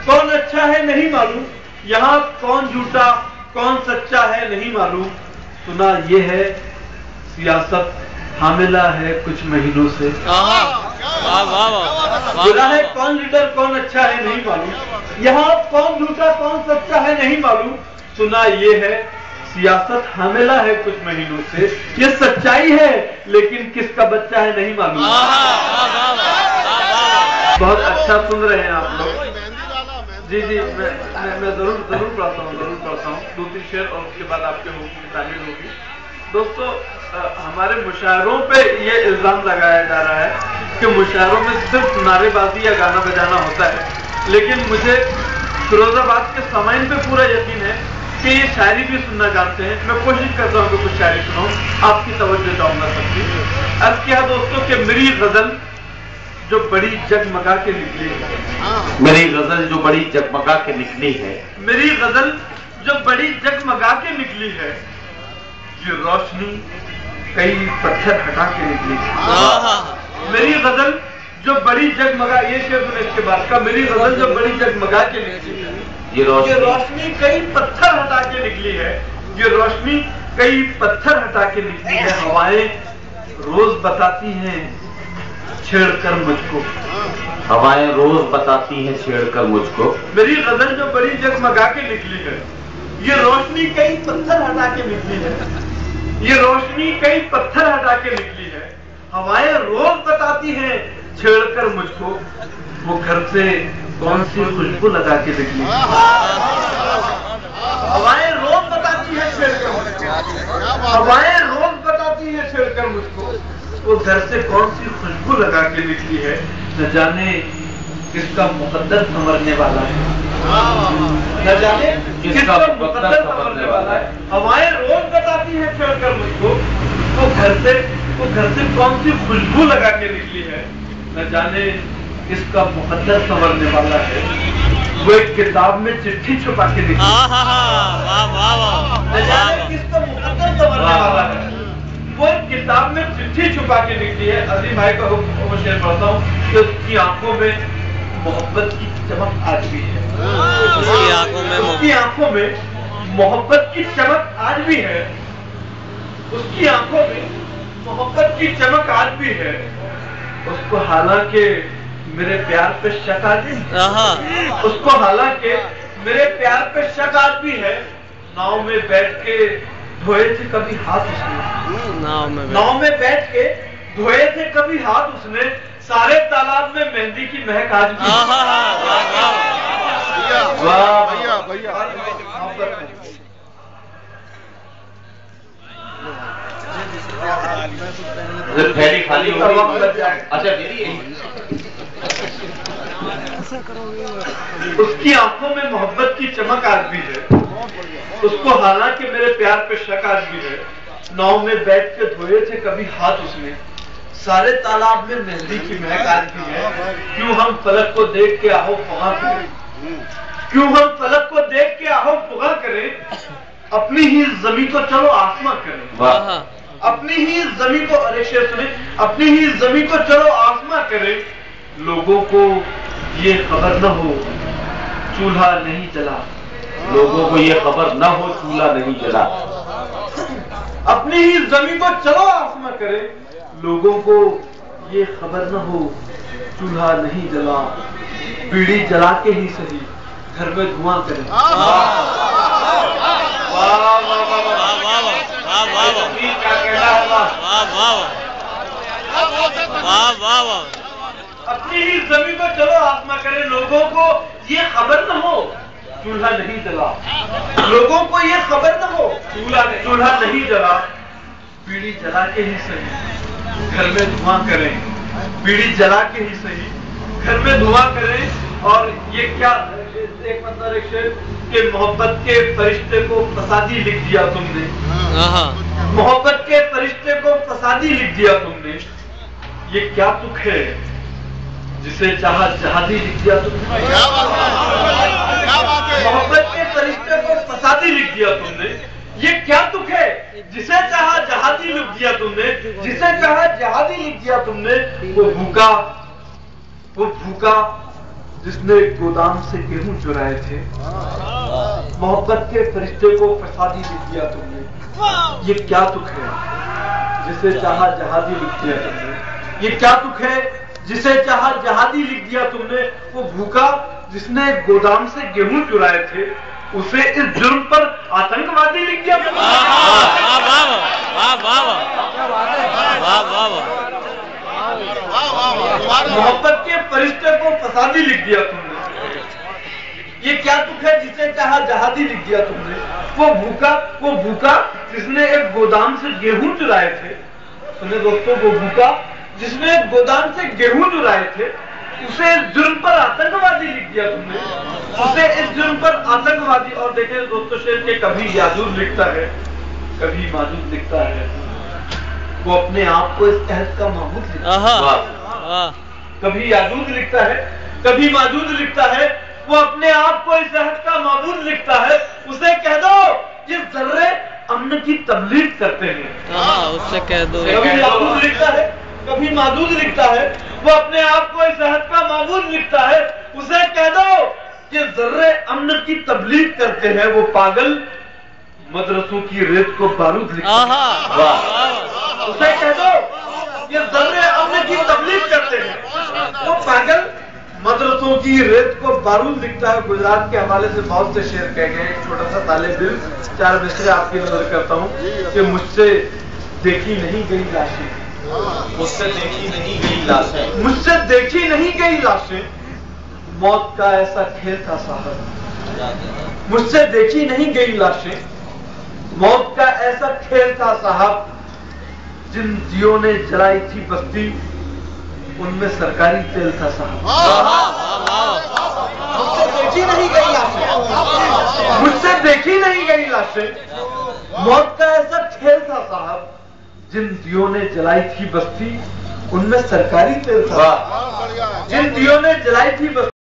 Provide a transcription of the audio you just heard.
कौन अच्छा है नहीं मालूम, यहाँ कौन झूठा कौन सच्चा है नहीं मालूम, सुना ये है सियासत हामिला है कुछ महीनों से। सुना है कौन लीडर कौन अच्छा है नहीं मालूम, यहाँ कौन झूठा कौन सच्चा है नहीं मालूम, सुना ये है सियासत हामिला है कुछ महीनों से। ये सच्चाई है लेकिन किसका बच्चा है नहीं मालूम। बहुत अच्छा सुन रहे हैं आप लोग। जी जी, मैं जरूर पढ़ता हूँ 2-3 शेर और उसके बाद आपके होगी तालीम होगी। दोस्तों, हमारे मुशायरों पे ये इल्जाम लगाया जा रहा है कि मुशायरों में सिर्फ नारेबाजी या गाना बजाना होता है, लेकिन मुझे फिरोजाबाद के सामाइन पे पूरा यकीन है कि ये शायरी भी सुनना जानते हैं। मैं कोशिश करता हूँ कि कुछ शायरी सुनाऊं, आपकी तवज्जो चाहूंगा सबकी। अर्ज किया दोस्तों कि मेरी गजल जो बड़ी जगमगा के निकली है, मेरी गजल जो बड़ी जगमगा के निकली है, मेरी गजल जो बड़ी जगमगा के निकली है, ये रोशनी कई पत्थर हटा के निकली है। मेरी गजल जो बड़ी जगमगा, ये शेर सुने इसके बाद का, मेरी गजल जो बड़ी जगमगा के निकली है, ये रोशनी कई पत्थर हटा के निकली है, ये रोशनी कई पत्थर हटा के निकली है। हवाएं रोज बताती हैं छेड़कर मुझको, हवाएं रोज बताती हैं छेड़कर मुझको, मेरी गजल जो बड़ी जगमगा के निकली है, ये रोशनी कई पत्थर हटा के निकली है, ये रोशनी कई पत्थर हटा के निकली है। हवाएं रोज बताती हैं छेड़कर मुझको, वो घर से कौन सी खुशबू लगा के निकली। हवाएं रोज बताती हैं छेड़कर मुझको, हवाएं रोज बताती हैं छेड़कर मुझको, वो घर से कौन सी खुशबू लगा के निकली है। न जाने किसका मुकद्दर संवरने वाला है, न जाने किसका मुकद्दर संवरने वाला है। हवाएं रोज बताती हैं छेड़कर मुझको, वो घर से कौन सी खुशबू लगा के निकली है। न जाने किसका मुकद्दर संवरने वाला है। वो एक किताब में चिट्ठी छुपा के निकली, न जाने किसका मुकद्दर संवरने वाला है। वो एक किताब में चिट्ठी छुपा के निकली है। अजीम भाई का वो शेर पढ़ता हूँ कि उसकी आंखों में मोहब्बत की चमक आज भी है, उसकी आंखों में मोहब्बत की चमक आज भी है, उसकी आंखों में मोहब्बत की चमक आज भी है। उसको हालांकि मेरे प्यार पे शक आज भी है, उसको हालांकि मेरे प्यार पे शक आज भी है। नाव में बैठ के धोए थे कभी हाथ उसने, नाव में बैठ के धोए थे कभी हाथ उसने, सारे तालाब में मेहंदी की महक आज भी। वाह भैया, थैली खाली हो गई। अच्छा उसकी आंखों में मोहब्बत की चमक आज भी है, उसको हालांकि मेरे प्यार पे शक आज भी है। नाव में बैठ के धोए थे कभी हाथ उसने, सारे तालाब में मेहंदी की महक आज भी है। क्यों हम फलक को देख के आहो फुगा करें, क्यों हम फलक को देख के आहो फुगा करें, अपनी ही जमीन को चलो आसमां करें, अपनी ही जमीन को, अरे शेर सुने, अपनी ही जमीन को चलो आसमां करें। लोगों को ये खबर न हो चूल्हा नहीं जला, लोगों को ये खबर न हो चूल्हा नहीं जला, अपनी ही जमीन को चलो आसमां करें। लोगों को ये खबर न हो चूल्हा नहीं जला, बीड़ी जला के ही सही घर में धुआं करें। क्या कहना है, अपनी ही जमीन को चलो आसमां करें। लोगों को ये खबर न हो चूल्हा नहीं जला, लोगों को ये खबर न हो चूल्हा नहीं जला, बीड़ी जला के ही सही घर में धुआं करें, बीड़ी जला के ही सही घर में धुआं करें। और ये क्या एक मतलब एक शेर कि मोहब्बत के फरिश्ते को फसादी लिख दिया तुमने, मोहब्बत के फरिश्ते को फसादी लिख दिया तुमने। ये क्या तुक है जिसे चाहा जहादी लिख दिया तुमने, मोहब्बत के फरिश्ते को फसादी लिख दिया तुमने। ये क्या तुक है जिसे चाहा जहादी लिख दिया तुमने, जिसे चाहा जहादी लिख दिया तुमने। वो भूखा جس نے گودام سے گیہوں چرائے تھے، محبت کے فرشتے کو فسادی لکھ دیا تم نے، یہ کیا تک ہے جسے چاہا جہادی لکھ دیا تم نے، یہ کیا تک ہے جسے چاہا جہادی لکھ دیا تم نے، وہ بھوکا جس نے گودام سے گیہوں چرائے تھے، اسے اس جرم پر آتنکوادی لکھ دیا تم نے۔ محبت کے فرشتے کو فسادی لکھ دیا تم نے، یہ کیا تک ہے جسے چاہا جہادی لکھ دیا تم نے، وہ بھوکا جس نے ایک گودام سے گیہوں چرائے تھے، سنے دوستوں، وہ بھوکا جس نے ایک گودام سے گیہوں چرائے تھے، اسے اس جرم پر آتنکوادی لکھ دیا تم نے، اسے اس جرم پر آتنکوادی۔ اور دیکھیں دوستوں، شعر کے کبھی یاجوج لکھتا ہے، کبھی ماجوج لکھتا ہے، وہ اپنے آپ کو اس عہد کا معبود لکھتا ہے، کبھی یاجوج لکھتا ہے، کبھی ماجوج لکھتا ہے، وہ اپنے آپ کو اس عہد کا معبود لکھتا ہے، اسے کہہ دو یہ ذرے امن کی تبلیغ کرتے ہیں، اس سے کہہ دو۔ کبھی یاجوج لکھتا ہے، کبھی ماجوج لکھتا ہے، وہ اپنے آپ کو اس عہد کا معبود لکھتا ہے، اسے کہہ دو یہ ذرے امن کی تبلیغ کرتے ہیں، وہ پاگل مدرسوں کی ریت کو بارود لکھتا ہے، اسے کہہ دو یہ ذرے امن کی تبلیغ کرتے ہیں، وہ پاگل مدرسوں کی ریت کو بارود لکھتا ہے۔ گجرات کے حوالے سے بہت سے شعر کہہ گئے، ایک چھوٹا سا طالب علم 4 مصرے آپ کی نظر کرتا ہوں کہ مجھ سے دیکھی نہیں گئی لاشیں، مجھ سے دیکھی نہیں گئی لاشیں، مجھ سے دیکھی نہیں گئی لاشیں، موت کا ایسا کھیل تھا صاحب، مجھ سے دیکھی نہیں گئی لاشیں، موت کا ایسا کھیل تھا صاحب، جن دیوں نے جلائی تھی بستی ان میں سرکاری تیل تھا صاحب، مجھ سے دیکھی نہیں گئی لاشیں، مجھ سے دیکھی نہیں گئی لاشیں، موت کا ایسا کھیل تھا صاحب، جن دیوں نے جلائی تھی بستی ان میں سرکاری تیل تھا، جن دیوں نے جلائی تھی بستی